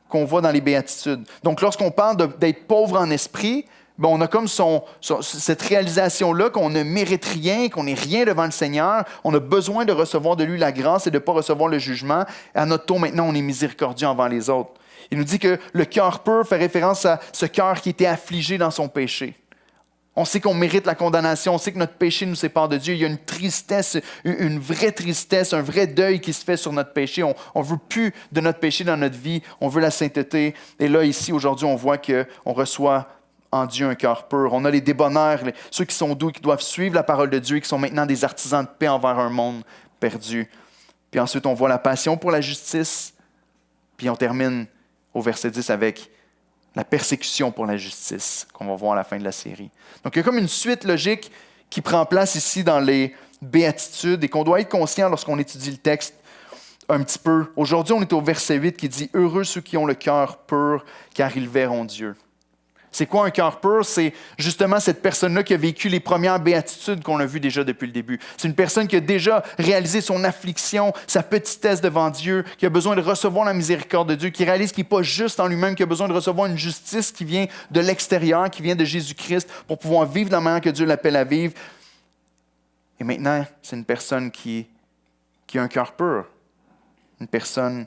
qu'on voit dans les béatitudes. Donc, lorsqu'on parle d'être pauvre en esprit, ben on a comme cette réalisation-là qu'on ne mérite rien, qu'on n'est rien devant le Seigneur. On a besoin de recevoir de lui la grâce et de ne pas recevoir le jugement. Et à notre tour, maintenant, on est miséricordieux envers les autres. Il nous dit que le cœur pur fait référence à ce cœur qui était affligé dans son péché. On sait qu'on mérite la condamnation, on sait que notre péché nous sépare de Dieu. Il y a une tristesse, une vraie tristesse, un vrai deuil qui se fait sur notre péché. On ne veut plus de notre péché dans notre vie, on veut la sainteté. Et là, ici, aujourd'hui, on voit qu'on reçoit en Dieu un cœur pur. On a les débonnaires, ceux qui sont doux, qui doivent suivre la parole de Dieu et qui sont maintenant des artisans de paix envers un monde perdu. Puis ensuite, on voit la passion pour la justice. Puis on termine au verset 10 avec la persécution pour la justice, qu'on va voir à la fin de la série. Donc, il y a comme une suite logique qui prend place ici dans les béatitudes et qu'on doit être conscient lorsqu'on étudie le texte un petit peu. Aujourd'hui, on est au verset 8 qui dit « Heureux ceux qui ont le cœur pur, car ils verront Dieu ». C'est quoi un cœur pur? C'est justement cette personne-là qui a vécu les premières béatitudes qu'on a vues déjà depuis le début. C'est une personne qui a déjà réalisé son affliction, sa petitesse devant Dieu, qui a besoin de recevoir la miséricorde de Dieu, qui réalise qu'il n'est pas juste en lui-même, qui a besoin de recevoir une justice qui vient de l'extérieur, qui vient de Jésus-Christ, pour pouvoir vivre de la manière que Dieu l'appelle à vivre. Et maintenant, c'est une personne qui a un cœur pur. Une personne,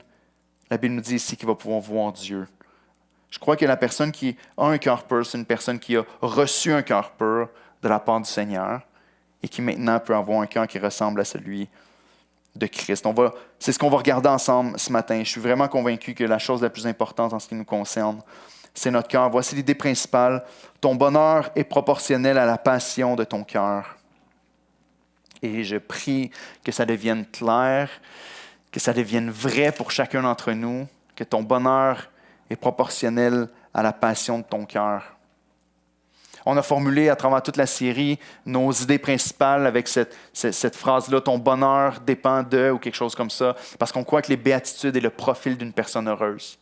la Bible nous dit ici, qui va pouvoir voir Dieu. Je crois que la personne qui a un cœur pur, c'est une personne qui a reçu un cœur pur de la part du Seigneur et qui maintenant peut avoir un cœur qui ressemble à celui de Christ. C'est ce qu'on va regarder ensemble ce matin. Je suis vraiment convaincu que la chose la plus importante en ce qui nous concerne, c'est notre cœur. Voici l'idée principale. Ton bonheur est proportionnel à la passion de ton cœur. Et je prie que ça devienne clair, que ça devienne vrai pour chacun d'entre nous, que ton bonheur est proportionnel à la passion de ton cœur. On a formulé à travers toute la série nos idées principales avec cette phrase-là, « Ton bonheur dépend de » ou quelque chose comme ça, parce qu'on croit que les béatitudes est le profil d'une personne heureuse.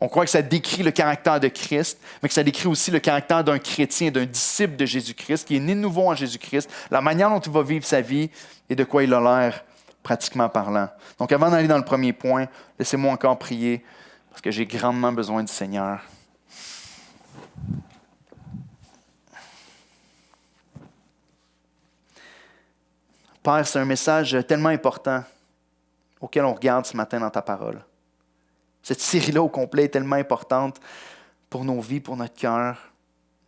On croit que ça décrit le caractère de Christ, mais que ça décrit aussi le caractère d'un chrétien, d'un disciple de Jésus-Christ, qui est né de nouveau en Jésus-Christ, la manière dont il va vivre sa vie et de quoi il a l'air, pratiquement parlant. Donc avant d'aller dans le premier point, laissez-moi encore prier, parce que j'ai grandement besoin du Seigneur. Père, c'est un message tellement important auquel on regarde ce matin dans ta parole. Cette série-là au complet est tellement importante pour nos vies, pour notre cœur,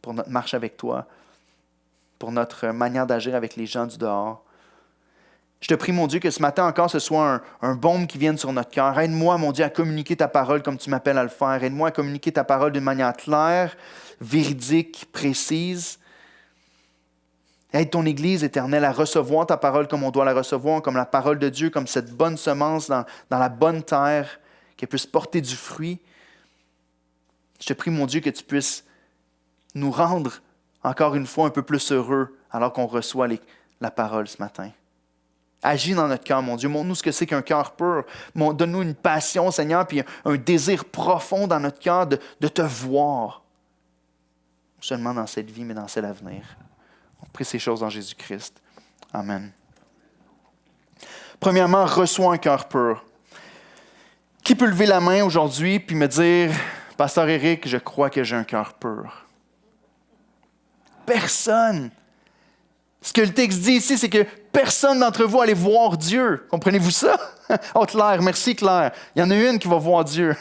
pour notre marche avec toi, pour notre manière d'agir avec les gens du dehors. Je te prie, mon Dieu, que ce matin encore, ce soit un baume qui vienne sur notre cœur. Aide-moi, mon Dieu, à communiquer ta parole comme tu m'appelles à le faire. Aide-moi à communiquer ta parole d'une manière claire, véridique, précise. Aide ton Église éternelle à recevoir ta parole comme on doit la recevoir, comme la parole de Dieu, comme cette bonne semence dans la bonne terre, qu'elle puisse porter du fruit. Je te prie, mon Dieu, que tu puisses nous rendre encore une fois un peu plus heureux alors qu'on reçoit la parole ce matin. Agis dans notre cœur, mon Dieu. Montre-nous ce que c'est qu'un cœur pur. Donne-nous une passion, Seigneur, puis un désir profond dans notre cœur de te voir. Non seulement dans cette vie, mais dans celle à venir. On prie ces choses en Jésus-Christ. Amen. Premièrement, reçois un cœur pur. Qui peut lever la main aujourd'hui puis me dire, « Pasteur Éric, je crois que j'ai un cœur pur. » Personne. Ce que le texte dit ici, c'est que personne d'entre vous allait voir Dieu. Comprenez-vous ça? Oh Claire, merci Claire. Il y en a une qui va voir Dieu.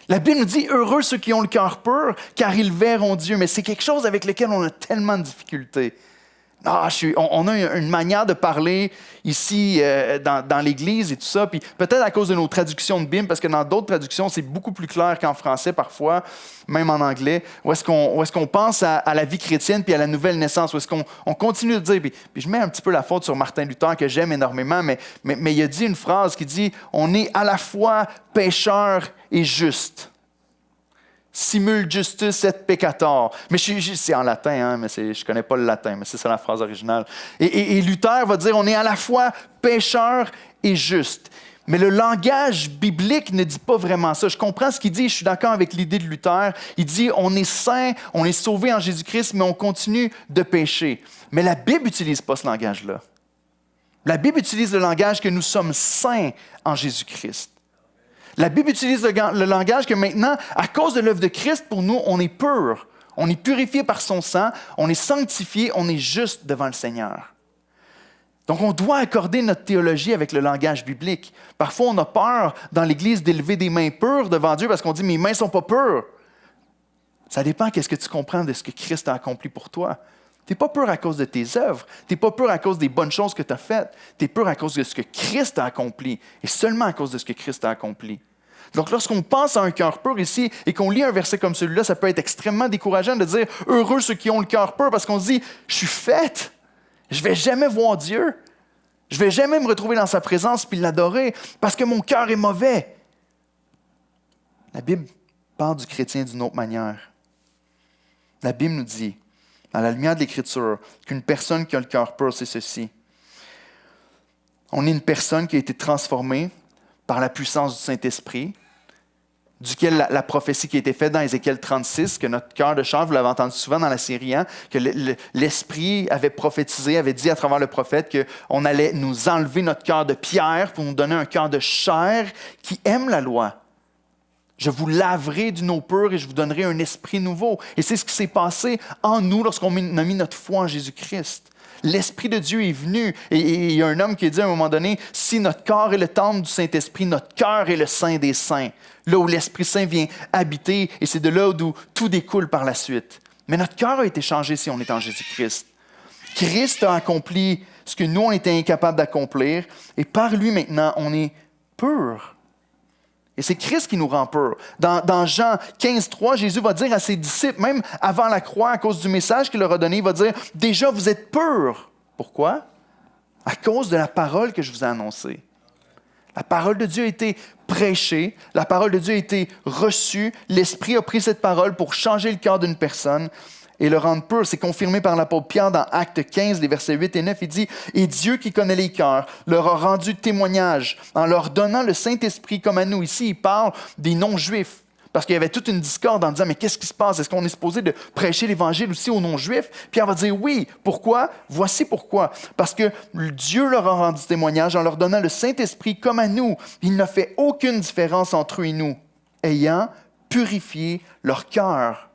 La Bible nous dit « Heureux ceux qui ont le cœur pur, car ils verront Dieu. » Mais c'est quelque chose avec lequel on a tellement de difficultés. On a une manière de parler ici dans l'Église et tout ça, puis peut-être à cause de nos traductions de Bible, parce que dans d'autres traductions, c'est beaucoup plus clair qu'en français parfois, même en anglais, où est-ce qu'on pense à la vie chrétienne puis à la nouvelle naissance, où est-ce qu'on continue de dire, puis je mets un petit peu la faute sur Martin Luther, que j'aime énormément, mais il a dit une phrase qui dit « On est à la fois pécheur et juste ». Simul justus et peccator. Mais c'est en latin, hein, mais je ne connais pas le latin, mais c'est ça la phrase originale. Et Luther va dire, on est à la fois pécheur et juste. Mais le langage biblique ne dit pas vraiment ça. Je comprends ce qu'il dit, je suis d'accord avec l'idée de Luther. Il dit, on est saint, on est sauvé en Jésus-Christ, mais on continue de pécher. Mais la Bible n'utilise pas ce langage-là. La Bible utilise le langage que nous sommes saints en Jésus-Christ. La Bible utilise le langage que maintenant, à cause de l'œuvre de Christ, pour nous, on est pur. On est purifié par son sang, on est sanctifié, on est juste devant le Seigneur. Donc, on doit accorder notre théologie avec le langage biblique. Parfois, on a peur dans l'Église d'élever des mains pures devant Dieu parce qu'on dit « mes mains ne sont pas pures ». Ça dépend de ce que tu comprends de ce que Christ a accompli pour toi. Tu n'es pas pur à cause de tes œuvres. Tu n'es pas pur à cause des bonnes choses que tu as faites. Tu es pur à cause de ce que Christ a accompli et seulement à cause de ce que Christ a accompli. Donc, lorsqu'on pense à un cœur pur ici et qu'on lit un verset comme celui-là, ça peut être extrêmement décourageant de dire « heureux ceux qui ont le cœur pur » parce qu'on se dit « je suis faite, je ne vais jamais voir Dieu, je ne vais jamais me retrouver dans sa présence puis l'adorer parce que mon cœur est mauvais. » La Bible parle du chrétien d'une autre manière. La Bible nous dit, à la lumière de l'Écriture, qu'une personne qui a le cœur pur, c'est ceci. On est une personne qui a été transformée par la puissance du Saint-Esprit, duquel la prophétie qui a été faite dans Ézéchiel 36, que notre cœur de chair, vous l'avez entendu souvent dans la série, que l'Esprit avait prophétisé, avait dit à travers le prophète qu'on allait nous enlever notre cœur de pierre pour nous donner un cœur de chair qui aime la loi. Je vous laverai d'une eau pure et je vous donnerai un esprit nouveau. Et c'est ce qui s'est passé en nous lorsqu'on a mis notre foi en Jésus-Christ. L'Esprit de Dieu est venu. Et il y a un homme qui a dit à un moment donné, si notre corps est le temple du Saint-Esprit, notre cœur est le Saint des Saints. Là où l'Esprit Saint vient habiter, et c'est de là d'où tout découle par la suite. Mais notre cœur a été changé si on est en Jésus-Christ. Christ a accompli ce que nous, on était incapables d'accomplir. Et par lui, maintenant, on est pur. Et c'est Christ qui nous rend purs. Dans Jean 15,3, Jésus va dire à ses disciples, même avant la croix, à cause du message qu'il leur a donné, il va dire « Déjà, vous êtes purs. » Pourquoi? À cause de la parole que je vous ai annoncée. La parole de Dieu a été prêchée, la parole de Dieu a été reçue, l'Esprit a pris cette parole pour changer le cœur d'une personne et le rendre pur. C'est confirmé par l'apôtre Pierre dans Actes 15, les versets 8 et 9. Il dit « Et Dieu qui connaît les cœurs leur a rendu témoignage en leur donnant le Saint-Esprit comme à nous. » Ici, il parle des non-juifs. Parce qu'il y avait toute une discorde en disant « Mais qu'est-ce qui se passe? Est-ce qu'on est supposé de prêcher l'Évangile aussi aux non-juifs? » Pierre va dire « Oui. Pourquoi? Voici pourquoi. Parce que Dieu leur a rendu témoignage en leur donnant le Saint-Esprit comme à nous. Il n'a fait aucune différence entre eux et nous, ayant purifié leur cœur. »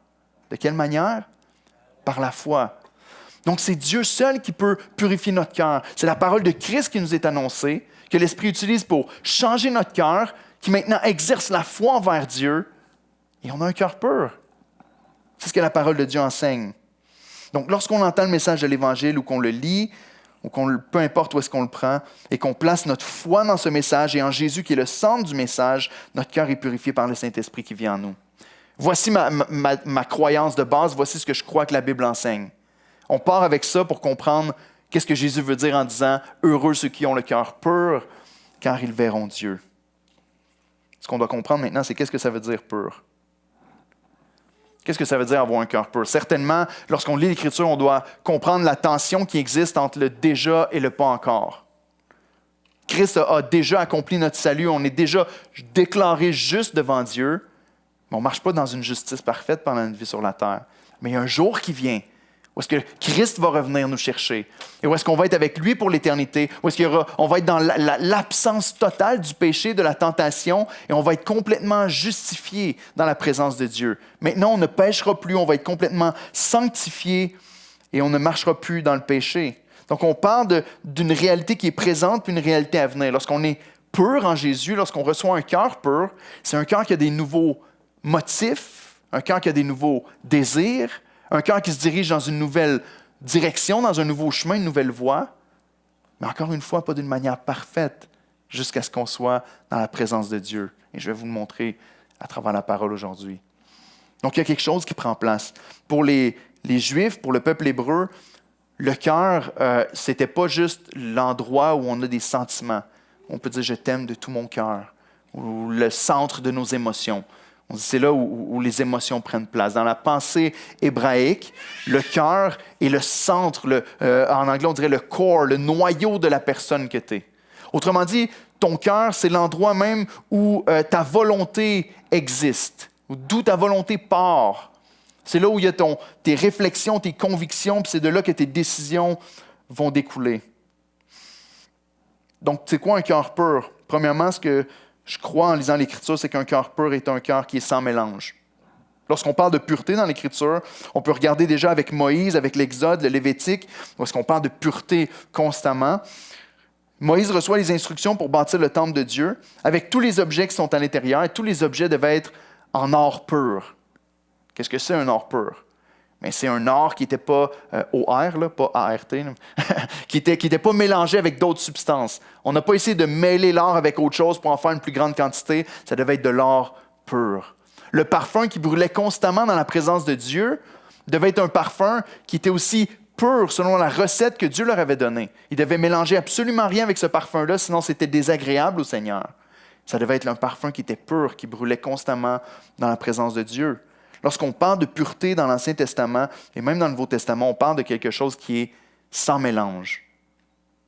De quelle manière? Par la foi. Donc, c'est Dieu seul qui peut purifier notre cœur. C'est la parole de Christ qui nous est annoncée, que l'Esprit utilise pour changer notre cœur, qui maintenant exerce la foi envers Dieu, et on a un cœur pur. C'est ce que la parole de Dieu enseigne. Donc, lorsqu'on entend le message de l'Évangile, ou qu'on le lit, ou peu importe où est-ce qu'on le prend, et qu'on place notre foi dans ce message, et en Jésus qui est le centre du message, notre cœur est purifié par le Saint-Esprit qui vit en nous. Voici ma croyance de base, voici ce que je crois que la Bible enseigne. On part avec ça pour comprendre qu'est-ce que Jésus veut dire en disant « Heureux ceux qui ont le cœur pur, car ils verront Dieu ». Ce qu'on doit comprendre maintenant, c'est qu'est-ce que ça veut dire pur. Qu'est-ce que ça veut dire avoir un cœur pur? Certainement, lorsqu'on lit l'Écriture, on doit comprendre la tension qui existe entre le déjà et le pas encore. Christ a déjà accompli notre salut, on est déjà déclaré juste devant Dieu. Mais on ne marche pas dans une justice parfaite pendant une vie sur la terre. Mais il y a un jour qui vient où est-ce que Christ va revenir nous chercher et où est-ce qu'on va être avec lui pour l'éternité, où est-ce qu'on va être dans l'absence totale du péché, de la tentation, et on va être complètement justifié dans la présence de Dieu. Maintenant, on ne péchera plus, on va être complètement sanctifié et on ne marchera plus dans le péché. Donc, on parle d'une réalité qui est présente puis une réalité à venir. Lorsqu'on est pur en Jésus, lorsqu'on reçoit un cœur pur, c'est un cœur qui a des nouveaux motifs, un cœur qui a des nouveaux désirs, un cœur qui se dirige dans une nouvelle direction, dans un nouveau chemin, une nouvelle voie, mais encore une fois, pas d'une manière parfaite, jusqu'à ce qu'on soit dans la présence de Dieu. Et je vais vous le montrer à travers la parole aujourd'hui. Donc, il y a quelque chose qui prend place. Pour les Juifs, pour le peuple hébreu, le cœur, ce n'était pas juste l'endroit où on a des sentiments. On peut dire « je t'aime de tout mon cœur » ou le centre de nos émotions. On dit c'est là où les émotions prennent place. Dans la pensée hébraïque, le cœur est le centre, en anglais on dirait le core, le noyau de la personne que tu es. Autrement dit, ton cœur, c'est l'endroit même où ta volonté existe, d'où ta volonté part. C'est là où il y a tes réflexions, tes convictions, puis c'est de là que tes décisions vont découler. Donc, c'est quoi un cœur pur? Premièrement, ce que je crois en lisant l'Écriture, c'est qu'un cœur pur est un cœur qui est sans mélange. Lorsqu'on parle de pureté dans l'Écriture, on peut regarder déjà avec Moïse, avec l'Exode, le Lévitique, où est-ce qu'on parle de pureté constamment. Moïse reçoit les instructions pour bâtir le temple de Dieu, avec tous les objets qui sont à l'intérieur, et tous les objets devaient être en or pur. Qu'est-ce que c'est un or pur? Mais c'est un or qui n'était pas OR, là, pas ART, qui n'était pas mélangé avec d'autres substances. On n'a pas essayé de mêler l'or avec autre chose pour en faire une plus grande quantité. Ça devait être de l'or pur. Le parfum qui brûlait constamment dans la présence de Dieu devait être un parfum qui était aussi pur selon la recette que Dieu leur avait donnée. Ils devaient mélanger absolument rien avec ce parfum-là, sinon c'était désagréable au Seigneur. Ça devait être un parfum qui était pur, qui brûlait constamment dans la présence de Dieu. Lorsqu'on parle de pureté dans l'Ancien Testament, et même dans le Nouveau Testament, on parle de quelque chose qui est sans mélange,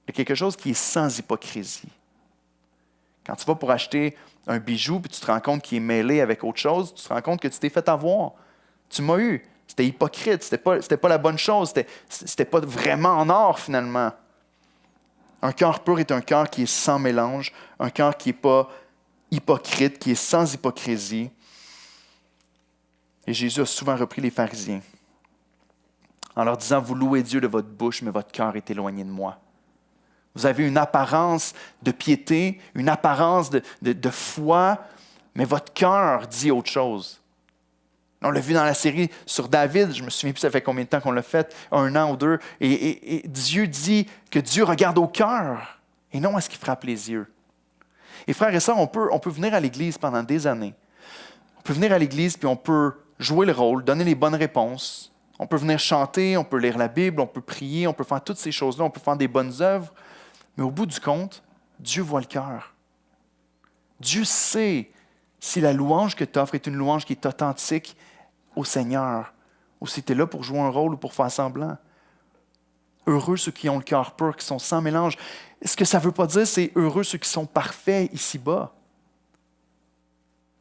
de quelque chose qui est sans hypocrisie. Quand tu vas pour acheter un bijou, puis tu te rends compte qu'il est mêlé avec autre chose, tu te rends compte que tu t'es fait avoir. Tu m'as eu. C'était hypocrite, c'était pas la bonne chose, c'était pas vraiment en or finalement. Un cœur pur est un cœur qui est sans mélange, un cœur qui n'est pas hypocrite, qui est sans hypocrisie. Et Jésus a souvent repris les pharisiens en leur disant, vous louez Dieu de votre bouche, mais votre cœur est éloigné de moi. Vous avez une apparence de piété, une apparence de foi, mais votre cœur dit autre chose. On l'a vu dans la série sur David, je me souviens plus ça fait combien de temps qu'on l'a fait, 1 an ou 2, et Dieu dit que Dieu regarde au cœur et non à ce qui frappe les yeux. Et frères et sœurs, on peut venir à l'Église pendant des années. On peut venir à l'Église puis on peut jouer le rôle, donner les bonnes réponses. On peut venir chanter, on peut lire la Bible, on peut prier, on peut faire toutes ces choses-là, on peut faire des bonnes œuvres. Mais au bout du compte, Dieu voit le cœur. Dieu sait si la louange que tu offres est une louange qui est authentique au Seigneur, ou si tu es là pour jouer un rôle ou pour faire semblant. Heureux ceux qui ont le cœur pur, qui sont sans mélange. Ce que ça ne veut pas dire, c'est heureux ceux qui sont parfaits ici-bas.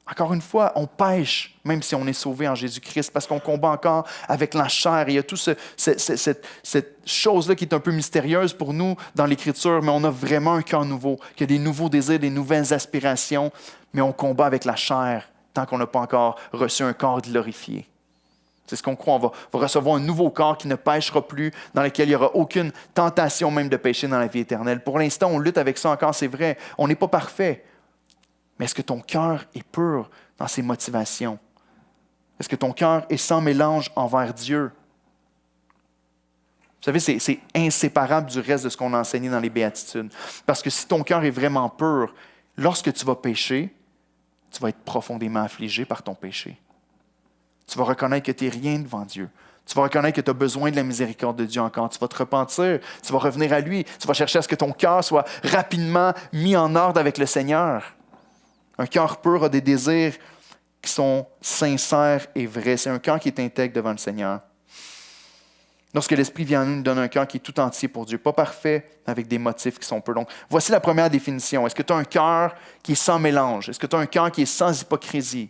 Encore une fois, on pêche, même si on est sauvé en Jésus-Christ, parce qu'on combat encore avec la chair. Il y a toute cette chose-là qui est un peu mystérieuse pour nous dans l'Écriture, mais on a vraiment un cœur nouveau, qui a des nouveaux désirs, des nouvelles aspirations, mais on combat avec la chair tant qu'on n'a pas encore reçu un corps glorifié. C'est ce qu'on croit. On va recevoir un nouveau corps qui ne pêchera plus, dans lequel il n'y aura aucune tentation même de pécher dans la vie éternelle. Pour l'instant, on lutte avec ça encore, c'est vrai. On n'est pas parfait. Mais est-ce que ton cœur est pur dans ses motivations? Est-ce que ton cœur est sans mélange envers Dieu? Vous savez, c'est inséparable du reste de ce qu'on a enseigné dans les béatitudes. Parce que si ton cœur est vraiment pur, lorsque tu vas pécher, tu vas être profondément affligé par ton péché. Tu vas reconnaître que tu n'es rien devant Dieu. Tu vas reconnaître que tu as besoin de la miséricorde de Dieu encore. Tu vas te repentir, tu vas revenir à lui. Tu vas chercher à ce que ton cœur soit rapidement mis en ordre avec le Seigneur. Un cœur pur a des désirs qui sont sincères et vrais. C'est un cœur qui est intègre devant le Seigneur. Lorsque l'Esprit vient en nous, il nous donne un cœur qui est tout entier pour Dieu. Pas parfait, avec des motifs qui sont peu longs. Voici la première définition. Est-ce que tu as un cœur qui est sans mélange? Est-ce que tu as un cœur qui est sans hypocrisie?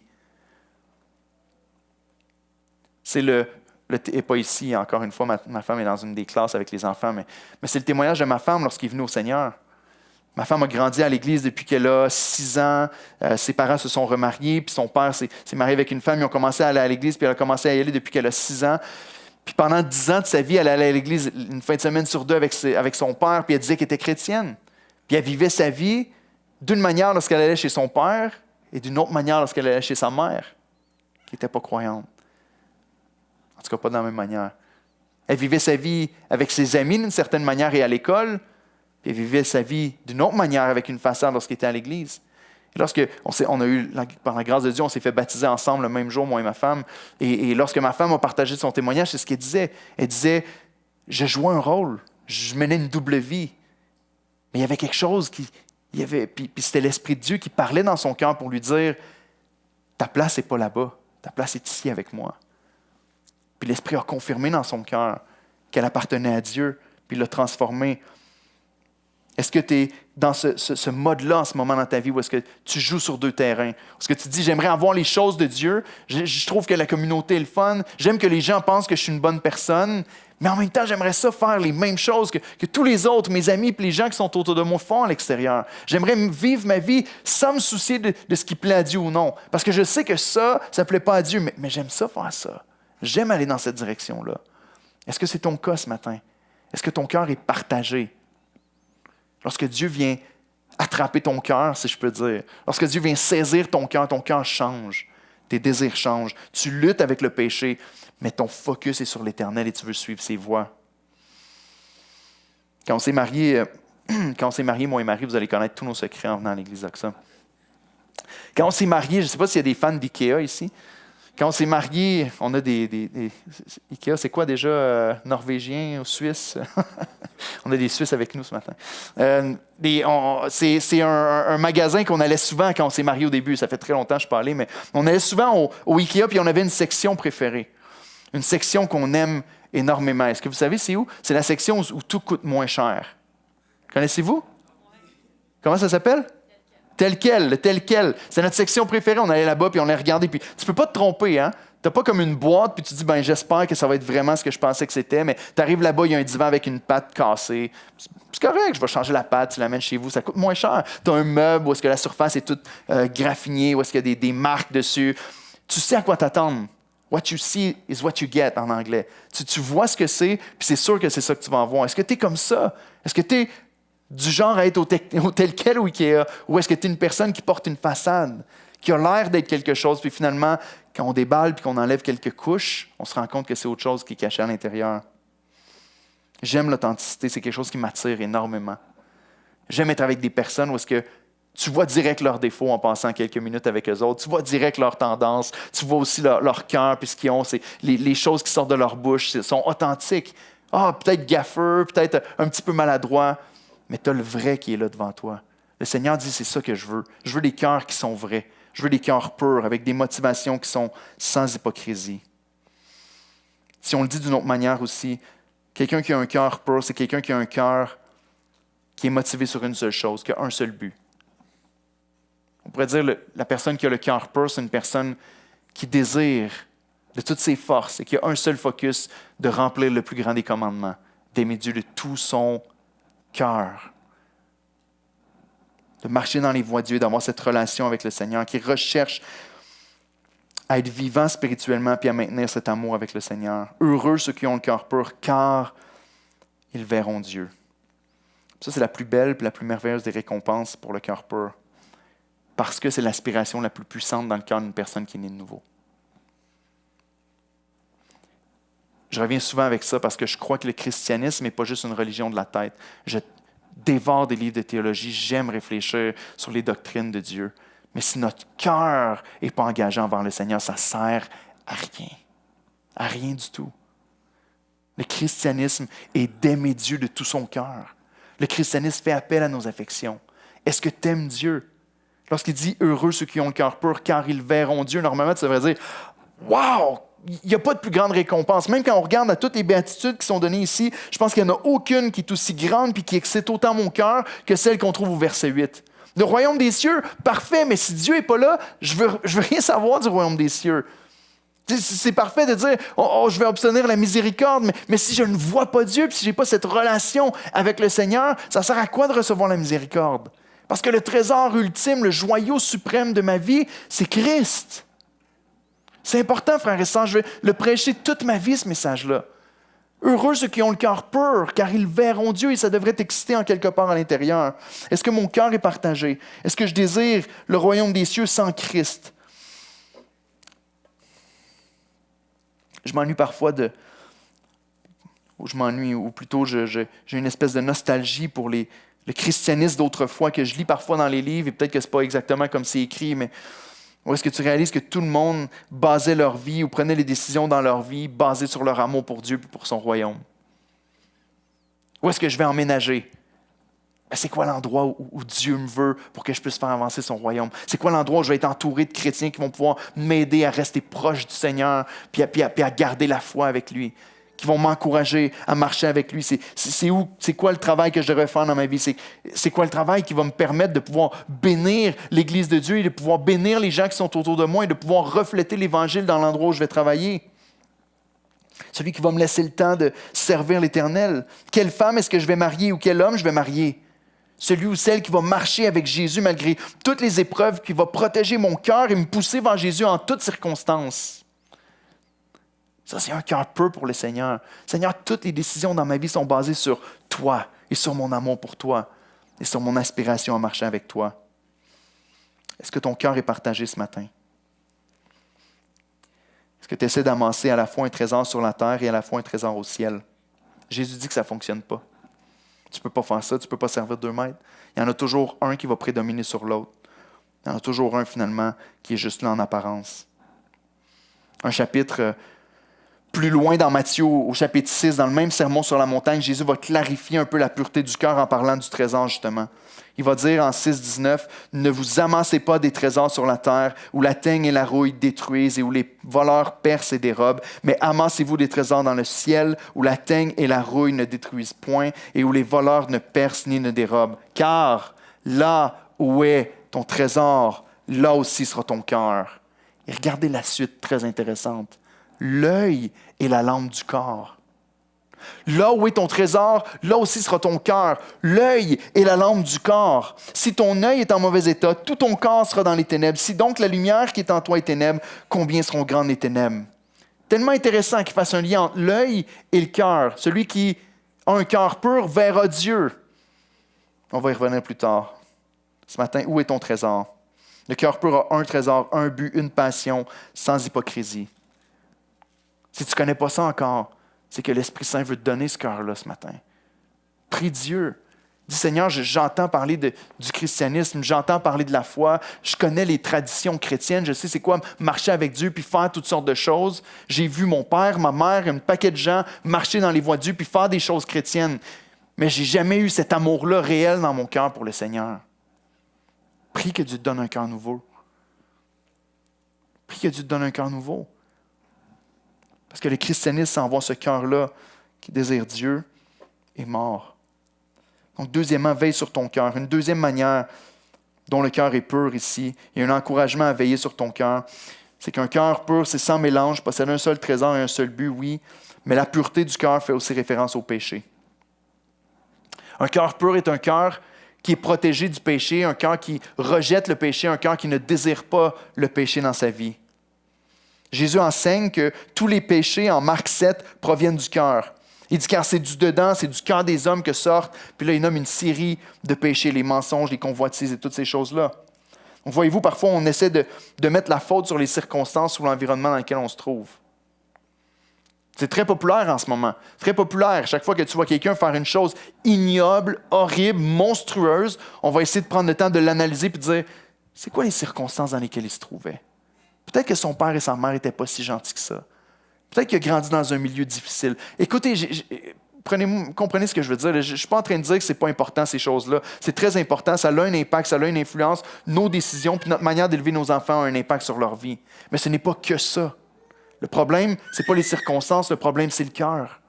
C'est et pas ici, encore une fois, ma femme est dans une des classes avec les enfants, mais c'est le témoignage de ma femme lorsqu'il est venu au Seigneur. Ma femme a grandi à l'Église depuis qu'elle a 6 ans. Ses parents se sont remariés, puis son père s'est marié avec une femme. Ils ont commencé à aller à l'Église, puis elle a commencé à y aller depuis qu'elle a 6 ans. Puis pendant 10 ans de sa vie, elle allait à l'Église une fin de semaine sur 2 avec son père, puis elle disait qu'elle était chrétienne. Puis elle vivait sa vie d'une manière lorsqu'elle allait chez son père et d'une autre manière lorsqu'elle allait chez sa mère, qui n'était pas croyante. En tout cas, pas de la même manière. Elle vivait sa vie avec ses amis d'une certaine manière et à l'école, puis elle vivait sa vie d'une autre manière avec une façade lorsqu'elle était à l'Église. Et lorsque on a eu, par la grâce de Dieu, on s'est fait baptiser ensemble le même jour, moi et ma femme. Et lorsque ma femme a partagé son témoignage, c'est ce qu'elle disait. Elle disait, je jouais un rôle, je menais une double vie. Mais il y avait quelque chose puis c'était l'Esprit de Dieu qui parlait dans son cœur pour lui dire, ta place n'est pas là-bas, ta place est ici avec moi. Puis l'Esprit a confirmé dans son cœur qu'elle appartenait à Dieu, puis l'a transformée. Est-ce que tu es dans ce mode-là en ce moment dans ta vie où est-ce que tu joues sur 2 terrains? Est-ce que tu te dis, j'aimerais avoir les choses de Dieu, je trouve que la communauté est le fun, j'aime que les gens pensent que je suis une bonne personne, Mais en même temps, j'aimerais ça faire les mêmes choses que tous les autres, mes amis et les gens qui sont autour de moi font à l'extérieur. J'aimerais vivre ma vie sans me soucier de ce qui plaît à Dieu ou non. Parce que je sais que ça ne plaît pas à Dieu, mais j'aime ça faire ça. J'aime aller dans cette direction-là. Est-ce que c'est ton cas ce matin? Est-ce que ton cœur est partagé? Lorsque Dieu vient attraper ton cœur, si je peux dire, lorsque Dieu vient saisir ton cœur change. Tes désirs changent. Tu luttes avec le péché, mais ton focus est sur l'Éternel et tu veux suivre ses voies. Quand on s'est mariés, moi et Marie, vous allez connaître tous nos secrets en venant à l'église Oxa. Quand on s'est mariés, je ne sais pas s'il y a des fans d'IKEA ici. Quand on s'est mariés, on a des IKEA, c'est quoi déjà, norvégien ou suisse? On a des Suisses avec nous ce matin. C'est un magasin qu'on allait souvent quand on s'est mariés au début. Ça fait très longtemps que je parlais, mais on allait souvent au IKEA puis on avait une section préférée. Une section qu'on aime énormément. Est-ce que vous savez c'est où? C'est la section où tout coûte moins cher. Connaissez-vous? Comment ça s'appelle? Tel quel. C'est notre section préférée. On allait là-bas, puis on les regardait. Puis tu peux pas te tromper, hein? Tu n'as pas comme une boîte, puis tu te dis, j'espère que ça va être vraiment ce que je pensais que c'était, mais tu arrives là-bas, il y a un divan avec une patte cassée. C'est correct, je vais changer la patte, tu l'amènes chez vous, ça coûte moins cher. Tu as un meuble où est-ce que la surface est toute graffinée, où est-ce qu'il y a des marques dessus. Tu sais à quoi t'attendre. What you see is what you get en anglais. Tu vois ce que c'est, puis c'est sûr que c'est ça que tu vas avoir. Est-ce que tu es comme ça? Est-ce que tu es du genre à être au tel quel ou Ikea? Ou est-ce que tu es une personne qui porte une façade, qui a l'air d'être quelque chose, puis finalement, quand on déballe puis qu'on enlève quelques couches, on se rend compte que c'est autre chose qui est caché à l'intérieur. J'aime l'authenticité, c'est quelque chose qui m'attire énormément. J'aime être avec des personnes où est-ce que tu vois direct leurs défauts en passant quelques minutes avec eux autres. Tu vois direct leurs tendances. Tu vois aussi leur cœur, puis ce qu'ils ont, c'est les choses qui sortent de leur bouche sont authentiques. Peut-être gaffeux, peut-être un petit peu maladroit, mais tu as le vrai qui est là devant toi. Le Seigneur dit, c'est ça que je veux. Je veux des cœurs qui sont vrais. Je veux des cœurs purs, avec des motivations qui sont sans hypocrisie. Si on le dit d'une autre manière aussi, quelqu'un qui a un cœur pur, c'est quelqu'un qui a un cœur qui est motivé sur une seule chose, qui a un seul but. On pourrait dire la personne qui a le cœur pur, c'est une personne qui désire de toutes ses forces et qui a un seul focus de remplir le plus grand des commandements, d'aimer Dieu de tout son cœur, de marcher dans les voies de Dieu, d'avoir cette relation avec le Seigneur, qui recherche à être vivant spirituellement puis à maintenir cet amour avec le Seigneur. Heureux ceux qui ont le cœur pur, car ils verront Dieu. Ça, c'est la plus belle et la plus merveilleuse des récompenses pour le cœur pur, parce que c'est l'aspiration la plus puissante dans le cœur d'une personne qui est née de nouveau. Je reviens souvent avec ça parce que je crois que le christianisme n'est pas juste une religion de la tête. Je dévore des livres de théologie, j'aime réfléchir sur les doctrines de Dieu. Mais si notre cœur n'est pas engagé envers le Seigneur, ça ne sert à rien. À rien du tout. Le christianisme est d'aimer Dieu de tout son cœur. Le christianisme fait appel à nos affections. Est-ce que tu aimes Dieu? Lorsqu'il dit « Heureux ceux qui ont le cœur pur, car ils verront Dieu », normalement, tu devrais dire « Wow! » Il n'y a pas de plus grande récompense. Même quand on regarde à toutes les béatitudes qui sont données ici, je pense qu'il n'y en a aucune qui est aussi grande et qui excite autant mon cœur que celle qu'on trouve au verset 8. Le royaume des cieux, parfait, mais si Dieu n'est pas là, je veux rien savoir du royaume des cieux. C'est parfait de dire je vais obtenir la miséricorde, mais si je ne vois pas Dieu, si je n'ai pas cette relation avec le Seigneur, ça sert à quoi de recevoir la miséricorde? Parce que le trésor ultime, le joyau suprême de ma vie, c'est Christ. C'est important, frères et sœurs, je vais le prêcher toute ma vie, ce message-là. Heureux ceux qui ont le cœur pur, car ils verront Dieu et ça devrait t'exciter en quelque part à l'intérieur. Est-ce que mon cœur est partagé? Est-ce que je désire le royaume des cieux sans Christ? Je m'ennuie parfois ou plutôt j'ai une espèce de nostalgie pour le christianisme d'autrefois que je lis parfois dans les livres, et peut-être que ce n'est pas exactement comme c'est écrit, mais où est-ce que tu réalises que tout le monde basait leur vie ou prenait les décisions dans leur vie basées sur leur amour pour Dieu et pour son royaume? Où est-ce que je vais emménager? C'est quoi l'endroit où Dieu me veut pour que je puisse faire avancer son royaume? C'est quoi l'endroit où je vais être entouré de chrétiens qui vont pouvoir m'aider à rester proche du Seigneur puis à garder la foi avec lui, qui vont m'encourager à marcher avec lui? C'est quoi le travail que je devrais faire dans ma vie? C'est quoi le travail qui va me permettre de pouvoir bénir l'Église de Dieu et de pouvoir bénir les gens qui sont autour de moi et de pouvoir refléter l'Évangile dans l'endroit où je vais travailler? Celui qui va me laisser le temps de servir l'Éternel. Quelle femme est-ce que je vais marier ou quel homme je vais marier? Celui ou celle qui va marcher avec Jésus malgré toutes les épreuves, qui va protéger mon cœur et me pousser vers Jésus en toutes circonstances. Ça, c'est un cœur pur pour le Seigneur. Seigneur, toutes les décisions dans ma vie sont basées sur toi et sur mon amour pour toi et sur mon aspiration à marcher avec toi. Est-ce que ton cœur est partagé ce matin? Est-ce que tu essaies d'amasser à la fois un trésor sur la terre et à la fois un trésor au ciel? Jésus dit que ça ne fonctionne pas. Tu ne peux pas faire ça, tu ne peux pas servir 2 maîtres. Il y en a toujours un qui va prédominer sur l'autre. Il y en a toujours un, finalement, qui est juste là en apparence. Un chapitre plus loin dans Matthieu, au chapitre 6, dans le même sermon sur la montagne, Jésus va clarifier un peu la pureté du cœur en parlant du trésor, justement. Il va dire en 6,19, « Ne vous amassez pas des trésors sur la terre, où la teigne et la rouille détruisent et où les voleurs percent et dérobent, mais amassez-vous des trésors dans le ciel, où la teigne et la rouille ne détruisent point et où les voleurs ne percent ni ne dérobent. Car là où est ton trésor, là aussi sera ton cœur. » Et regardez la suite très intéressante. L'œil est la lampe du corps. Là où est ton trésor, là aussi sera ton cœur. L'œil est la lampe du corps. Si ton œil est en mauvais état, tout ton corps sera dans les ténèbres. Si donc la lumière qui est en toi est ténèbres, combien seront grandes les ténèbres? Tellement intéressant qu'il fasse un lien entre l'œil et le cœur. Celui qui a un cœur pur verra Dieu. On va y revenir plus tard. Ce matin, où est ton trésor? Le cœur pur a un trésor, un but, une passion, sans hypocrisie. Si tu ne connais pas ça encore, c'est que l'Esprit Saint veut te donner ce cœur-là ce matin. Prie Dieu. Dis, Seigneur, j'entends parler du christianisme, j'entends parler de la foi, je connais les traditions chrétiennes, je sais c'est quoi marcher avec Dieu puis faire toutes sortes de choses. J'ai vu mon père, ma mère, un paquet de gens marcher dans les voies de Dieu puis faire des choses chrétiennes. Mais je n'ai jamais eu cet amour-là réel dans mon cœur pour le Seigneur. Prie que Dieu te donne un cœur nouveau. Prie que Dieu te donne un cœur nouveau. Parce que le christianisme, sans avoir ce cœur-là qui désire Dieu, est mort. Donc, deuxièmement, veille sur ton cœur. Une deuxième manière dont le cœur est pur ici, il y a un encouragement à veiller sur ton cœur. C'est qu'un cœur pur, c'est sans mélange, possède un seul trésor et un seul but, oui, mais la pureté du cœur fait aussi référence au péché. Un cœur pur est un cœur qui est protégé du péché, un cœur qui rejette le péché, un cœur qui ne désire pas le péché dans sa vie. Jésus enseigne que tous les péchés, en Marc 7, proviennent du cœur. Il dit car c'est du dedans, c'est du cœur des hommes que sortent. Puis là, il nomme une série de péchés, les mensonges, les convoitises et toutes ces choses-là. Donc, voyez-vous, parfois, on essaie de mettre la faute sur les circonstances ou l'environnement dans lequel on se trouve. C'est très populaire en ce moment. Très populaire. Chaque fois que tu vois quelqu'un faire une chose ignoble, horrible, monstrueuse, on va essayer de prendre le temps de l'analyser et de dire c'est quoi les circonstances dans lesquelles il se trouvait? Peut-être que son père et sa mère n'étaient pas si gentils que ça. Peut-être qu'il a grandi dans un milieu difficile. Écoutez, comprenez ce que je veux dire. Je ne suis pas en train de dire que ce n'est pas important, ces choses-là. C'est très important. Ça a un impact, ça a une influence. Nos décisions puis notre manière d'élever nos enfants a un impact sur leur vie. Mais ce n'est pas que ça. Le problème, ce n'est pas les circonstances. Le problème, c'est le cœur.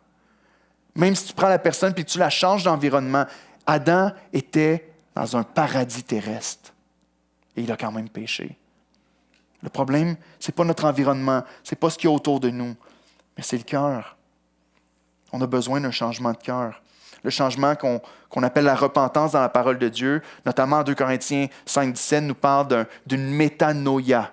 Même si tu prends la personne et tu la changes d'environnement, Adam était dans un paradis terrestre. Et il a quand même péché. Le problème, ce n'est pas notre environnement, ce n'est pas ce qu'il y a autour de nous, mais c'est le cœur. On a besoin d'un changement de cœur. Le changement qu'on appelle la repentance dans la parole de Dieu, notamment en 2 Corinthiens 5,17, nous parle d'une métanoïa.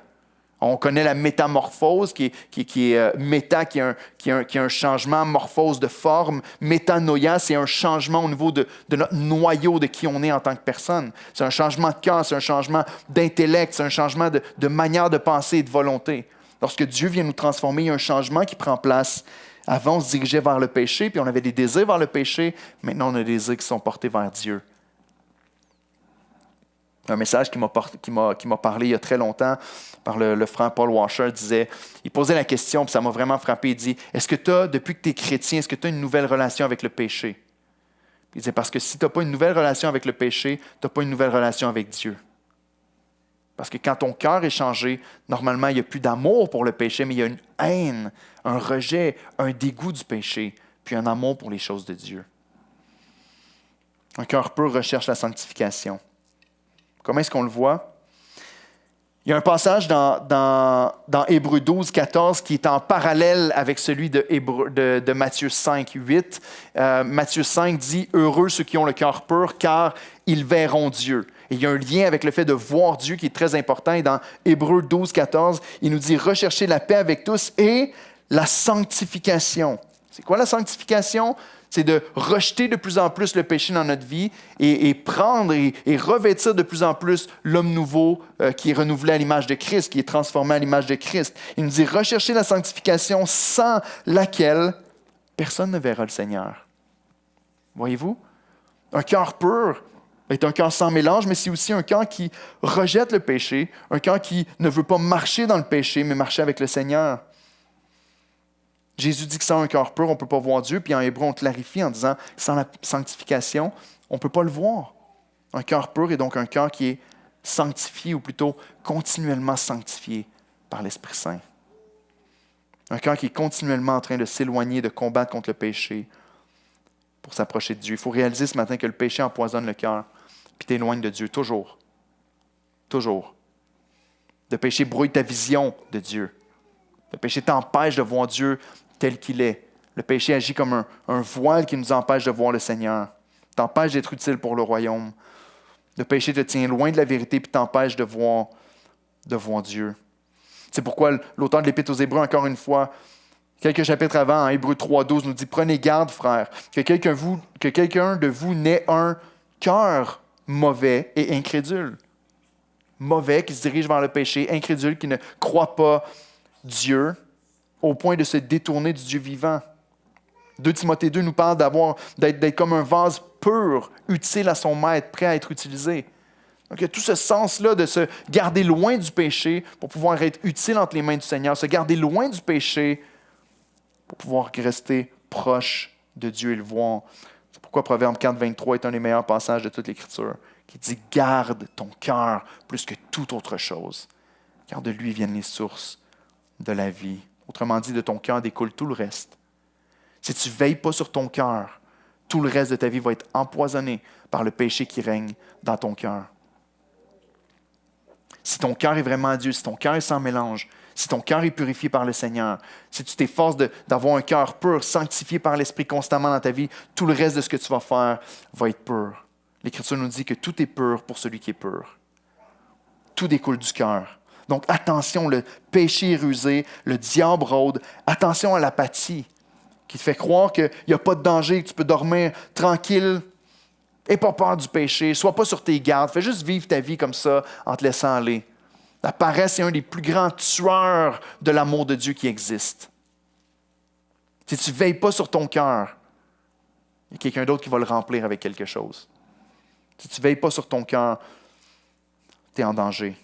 On connaît la métamorphose, qui est méta, qui est un changement, morphose de forme. Métanoïa, c'est un changement au niveau de notre noyau de qui on est en tant que personne. C'est un changement de cœur, c'est un changement d'intellect, c'est un changement de manière de penser et de volonté. Lorsque Dieu vient nous transformer, il y a un changement qui prend place. Avant, on se dirigeait vers le péché, puis on avait des désirs vers le péché. Maintenant, on a des désirs qui sont portés vers Dieu. Un message qui m'a parlé il y a très longtemps par le frère Paul Washer disait, il posait la question, puis ça m'a vraiment frappé, il dit, est-ce que tu as, depuis que tu es chrétien, est-ce que tu as une nouvelle relation avec le péché? Puis il disait, parce que si tu n'as pas une nouvelle relation avec le péché, tu n'as pas une nouvelle relation avec Dieu. Parce que quand ton cœur est changé, normalement, il n'y a plus d'amour pour le péché, mais il y a une haine, un rejet, un dégoût du péché, puis un amour pour les choses de Dieu. Un cœur pur recherche la sanctification. Comment est-ce qu'on le voit? Il y a un passage dans Hébreux 12, 14 qui est en parallèle avec celui de Matthieu 5, 8. Matthieu 5 dit « Heureux ceux qui ont le cœur pur, car ils verront Dieu ». Et il y a un lien avec le fait de voir Dieu qui est très important. Et dans Hébreux 12, 14, il nous dit « Recherchez la paix avec tous et la sanctification ». C'est quoi la sanctification? C'est de rejeter de plus en plus le péché dans notre vie et prendre et revêtir de plus en plus l'homme nouveau qui est renouvelé à l'image de Christ, qui est transformé à l'image de Christ. Il nous dit rechercher la sanctification sans laquelle personne ne verra le Seigneur. Voyez-vous? Un cœur pur est un cœur sans mélange, mais c'est aussi un cœur qui rejette le péché, un cœur qui ne veut pas marcher dans le péché, mais marcher avec le Seigneur. Jésus dit que sans un cœur pur, on ne peut pas voir Dieu. Puis en hébreu, on clarifie en disant que sans la sanctification, on ne peut pas le voir. Un cœur pur est donc un cœur qui est sanctifié, ou plutôt continuellement sanctifié par l'Esprit Saint. Un cœur qui est continuellement en train de s'éloigner, de combattre contre le péché pour s'approcher de Dieu. Il faut réaliser ce matin que le péché empoisonne le cœur, puis t'éloigne de Dieu, toujours. Toujours. Le péché brouille ta vision de Dieu. Le péché t'empêche de voir Dieu tel qu'il est. Le péché agit comme un voile qui nous empêche de voir le Seigneur, t'empêche d'être utile pour le royaume. Le péché te tient loin de la vérité et t'empêche de voir Dieu. C'est pourquoi l'auteur de l'Épître aux Hébreux, encore une fois, quelques chapitres avant, en Hébreux 3,12, nous dit « Prenez garde, frères, que quelqu'un de vous n'ait un cœur mauvais et incrédule. » Mauvais, qui se dirige vers le péché, incrédule, qui ne croit pas Dieu, au point de se détourner du Dieu vivant. 2 Timothée 2 nous parle d'être comme un vase pur, utile à son maître, prêt à être utilisé. Donc, il y a tout ce sens-là de se garder loin du péché pour pouvoir être utile entre les mains du Seigneur, se garder loin du péché pour pouvoir rester proche de Dieu et le voir. C'est pourquoi Proverbe 4, 23 est un des meilleurs passages de toute l'Écriture, qui dit « Garde ton cœur plus que toute autre chose, car de lui viennent les sources de la vie. » Autrement dit, de ton cœur découle tout le reste. Si tu ne veilles pas sur ton cœur, tout le reste de ta vie va être empoisonné par le péché qui règne dans ton cœur. Si ton cœur est vraiment à Dieu, si ton cœur est sans mélange, si ton cœur est purifié par le Seigneur, si tu t'efforces d'avoir un cœur pur, sanctifié par l'Esprit constamment dans ta vie, tout le reste de ce que tu vas faire va être pur. L'Écriture nous dit que tout est pur pour celui qui est pur. Tout découle du cœur. Donc attention, le péché est rusé, le diable rôde. Attention à l'apathie qui te fait croire qu'il n'y a pas de danger, que tu peux dormir tranquille. N'aie pas peur du péché, sois pas sur tes gardes. Fais juste vivre ta vie comme ça en te laissant aller. La paresse est un des plus grands tueurs de l'amour de Dieu qui existe. Si tu ne veilles pas sur ton cœur, il y a quelqu'un d'autre qui va le remplir avec quelque chose. Si tu ne veilles pas sur ton cœur, tu es en danger.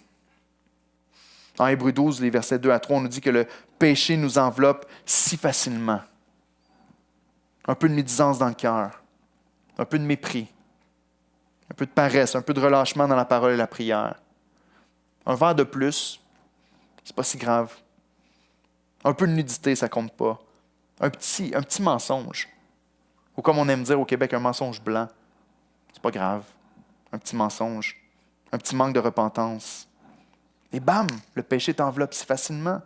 En Hébreux 12, les versets 2 à 3, on nous dit que le péché nous enveloppe si facilement. Un peu de médisance dans le cœur, un peu de mépris, un peu de paresse, un peu de relâchement dans la parole et la prière. Un verre de plus, c'est pas si grave. Un peu de nudité, ça compte pas. Un petit mensonge. Ou comme on aime dire au Québec, un mensonge blanc. C'est pas grave. Un petit mensonge. Un petit manque de repentance. Et bam, le péché t'enveloppe si facilement.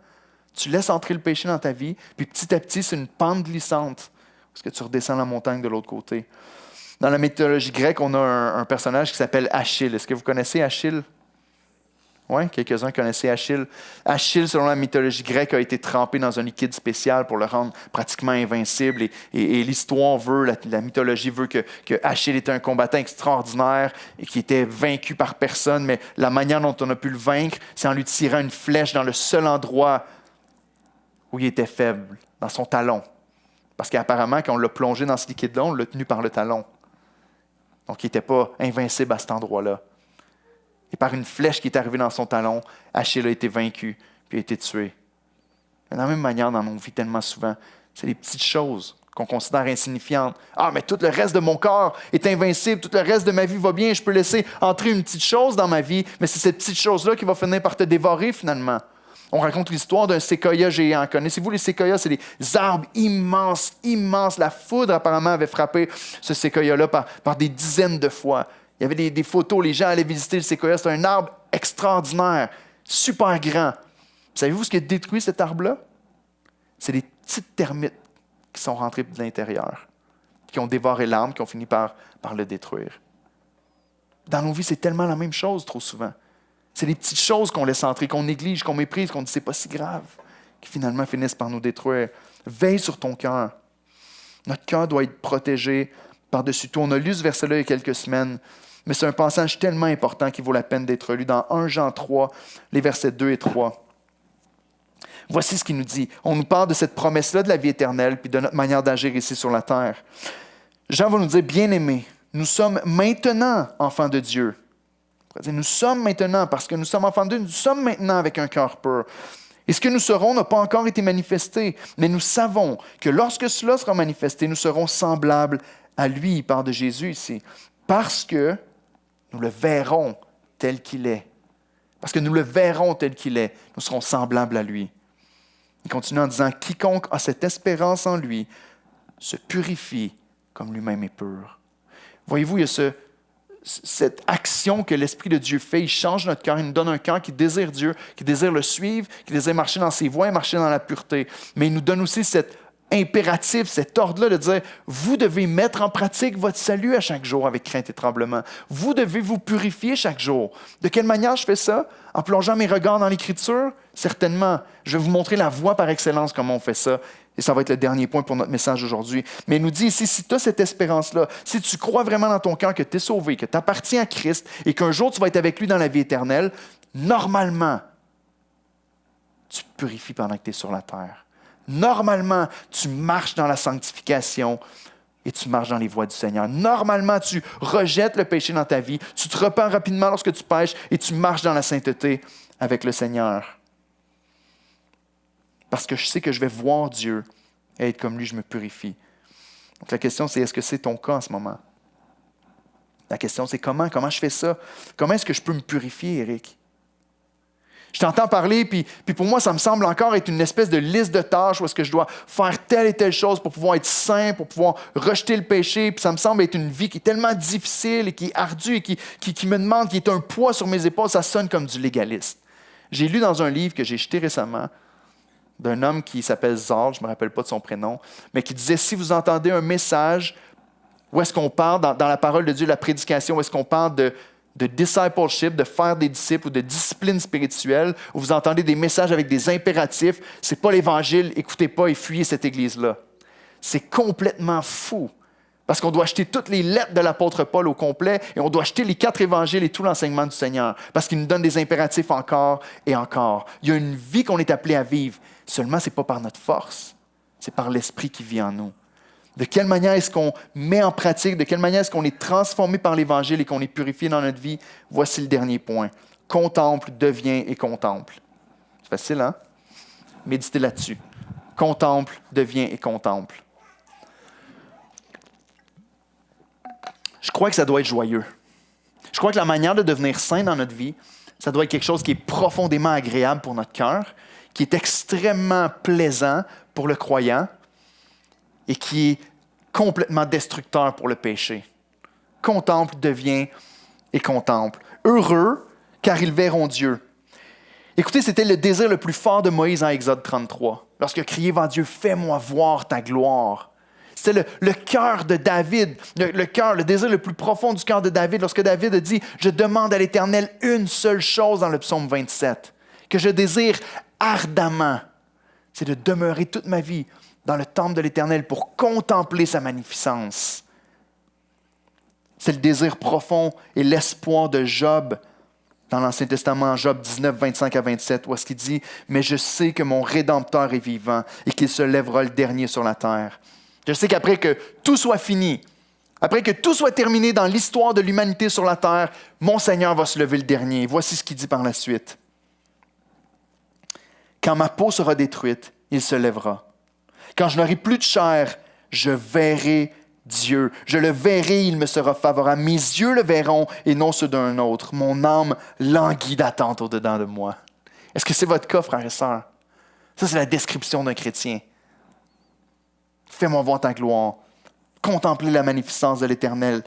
Tu laisses entrer le péché dans ta vie, puis petit à petit, c'est une pente glissante. Parce que tu redescends la montagne de l'autre côté. Dans la mythologie grecque, on a un personnage qui s'appelle Achille. Est-ce que vous connaissez Achille? Oui, quelques-uns connaissaient Achille. Achille, selon la mythologie grecque, a été trempé dans un liquide spécial pour le rendre pratiquement invincible. Et l'histoire veut, la mythologie veut que Achille était un combattant extraordinaire et qui était vaincu par personne. Mais la manière dont on a pu le vaincre, c'est en lui tirant une flèche dans le seul endroit où il était faible, dans son talon. Parce qu'apparemment, quand on l'a plongé dans ce liquide-là, on l'a tenu par le talon. Donc, il n'était pas invincible à cet endroit-là. Et par une flèche qui est arrivée dans son talon, Achille a été vaincu, puis a été tué. Mais de la même manière, dans nos vies, tellement souvent, c'est les petites choses qu'on considère insignifiantes. Ah, mais tout le reste de mon corps est invincible, tout le reste de ma vie va bien, je peux laisser entrer une petite chose dans ma vie, mais c'est cette petite chose-là qui va finir par te dévorer finalement. On raconte l'histoire d'un séquoia géant. Connaissez-vous les séquoias? C'est des arbres immenses, immenses. La foudre apparemment avait frappé ce séquoia-là par des dizaines de fois. Il y avait des photos, les gens allaient visiter le séquoia. C'est un arbre extraordinaire. super grand. Savez-vous ce qui a détruit cet arbre-là? C'est des petites termites qui sont rentrées de l'intérieur, qui ont dévoré l'arbre, qui ont fini par le détruire. Dans nos vies, c'est tellement la même chose trop souvent. C'est les petites choses qu'on laisse entrer, qu'on néglige, qu'on méprise, qu'on dit c'est pas si grave, qui finalement finissent par nous détruire. Veille sur ton cœur. Notre cœur doit être protégé par-dessus tout. On a lu ce verset-là il y a quelques semaines, mais c'est un passage tellement important qu'il vaut la peine d'être lu dans 1 Jean 3, les versets 2 et 3. Voici ce qu'il nous dit. On nous parle de cette promesse-là de la vie éternelle puis de notre manière d'agir ici sur la terre. Jean va nous dire, bien-aimés, nous sommes maintenant enfants de Dieu. Nous sommes maintenant, parce que nous sommes enfants de Dieu, nous sommes maintenant avec un cœur pur. Et ce que nous serons n'a pas encore été manifesté, mais nous savons que lorsque cela sera manifesté, nous serons semblables à lui. Il parle de Jésus ici. Parce que nous le verrons tel qu'il est. Parce que nous le verrons tel qu'il est, nous serons semblables à lui. Il continue en disant, quiconque a cette espérance en lui se purifie comme lui-même est pur. Voyez-vous, il y a cette action que l'Esprit de Dieu fait. Il change notre cœur, il nous donne un cœur qui désire Dieu, qui désire le suivre, qui désire marcher dans ses voies et marcher dans la pureté. Mais il nous donne aussi cet impératif, cet ordre-là de dire, vous devez mettre en pratique votre salut à chaque jour avec crainte et tremblement. Vous devez vous purifier chaque jour. De quelle manière je fais ça? En plongeant mes regards dans l'Écriture? Certainement. Je vais vous montrer la voie par excellence, comment on fait ça. Et ça va être le dernier point pour notre message aujourd'hui. Mais il nous dit ici, si tu as cette espérance-là, si tu crois vraiment dans ton cœur que tu es sauvé, que tu appartiens à Christ et qu'un jour tu vas être avec lui dans la vie éternelle, normalement, tu te purifies pendant que tu es sur la terre. Normalement, tu marches dans la sanctification et tu marches dans les voies du Seigneur. Normalement, tu rejettes le péché dans ta vie, tu te repens rapidement lorsque tu pêches et tu marches dans la sainteté avec le Seigneur. Parce que je sais que je vais voir Dieu et être comme lui, je me purifie. Donc la question, c'est est-ce que c'est ton cas en ce moment? La question, c'est comment je fais ça? Comment est-ce que je peux me purifier, Éric? Je t'entends parler, puis pour moi, ça me semble encore être une espèce de liste de tâches où est-ce que je dois faire telle et telle chose pour pouvoir être saint, pour pouvoir rejeter le péché. Puis ça me semble être une vie qui est tellement difficile et qui est ardue et qui me demande, qui est un poids sur mes épaules. Ça sonne comme du légaliste. J'ai lu dans un livre que j'ai jeté récemment d'un homme qui s'appelle Zal, je ne me rappelle pas de son prénom, mais qui disait, si vous entendez un message où est-ce qu'on parle, dans la parole de Dieu, la prédication, où est-ce qu'on parle de discipleship, de faire des disciples ou de discipline spirituelle, où vous entendez des messages avec des impératifs, ce n'est pas l'Évangile, écoutez pas et fuyez cette Église-là. C'est complètement fou. Parce qu'on doit acheter toutes les lettres de l'apôtre Paul au complet et on doit acheter les 4 évangiles et tout l'enseignement du Seigneur. Parce qu'il nous donne des impératifs encore et encore. Il y a une vie qu'on est appelé à vivre. Seulement, ce n'est pas par notre force. C'est par l'Esprit qui vit en nous. De quelle manière est-ce qu'on met en pratique, de quelle manière est-ce qu'on est transformé par l'Évangile et qu'on est purifié dans notre vie? Voici le dernier point. Contemple, deviens et contemple. C'est facile, hein? Méditez là-dessus. Contemple, deviens et contemple. Je crois que ça doit être joyeux. Je crois que la manière de devenir saint dans notre vie, ça doit être quelque chose qui est profondément agréable pour notre cœur, qui est extrêmement plaisant pour le croyant et qui est complètement destructeur pour le péché. Contemple, deviens et contemple. Heureux, car ils verront Dieu. Écoutez, c'était le désir le plus fort de Moïse en Exode 33, lorsqu'il a crié vers Dieu, « Fais-moi voir ta gloire ». C'était le cœur de David, le désir le plus profond du cœur de David, lorsque David a dit, « Je demande à l'Éternel une seule chose dans le psaume 27, que je désire ardemment, c'est de demeurer toute ma vie dans le temple de l'Éternel pour contempler sa magnificence. » C'est le désir profond et l'espoir de Job dans l'Ancien Testament, Job 19, 25 à 27, où est-ce qu'il dit, « Mais je sais que mon Rédempteur est vivant et qu'il se lèvera le dernier sur la terre. Je sais qu'après que tout soit fini, après que tout soit terminé dans l'histoire de l'humanité sur la terre, mon Seigneur va se lever le dernier. » Voici ce qu'il dit par la suite. « Quand ma peau sera détruite, il se lèvera. Quand je n'aurai plus de chair, je verrai Dieu. Je le verrai, il me sera favorable. Mes yeux le verront et non ceux d'un autre. Mon âme languit d'attente au-dedans de moi. » Est-ce que c'est votre cas, frères et sœurs? Ça, c'est la description d'un chrétien. Fais-moi voir ta gloire. Contempler la magnificence de l'Éternel.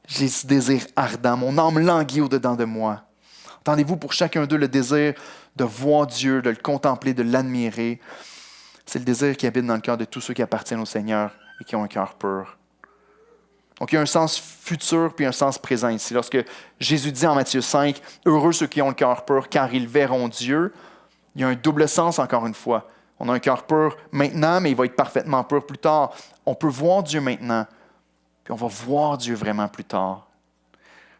J'ai ce désir ardent. Mon âme languit au-dedans de moi. Entendez-vous pour chacun d'eux le désir de voir Dieu, de le contempler, de l'admirer. C'est le désir qui habite dans le cœur de tous ceux qui appartiennent au Seigneur et qui ont un cœur pur. Donc, il y a un sens futur puis un sens présent ici. Lorsque Jésus dit en Matthieu 5, « Heureux ceux qui ont le cœur pur, car ils verront Dieu », il y a un double sens encore une fois. On a un cœur pur maintenant, mais il va être parfaitement pur plus tard. On peut voir Dieu maintenant, puis on va voir Dieu vraiment plus tard.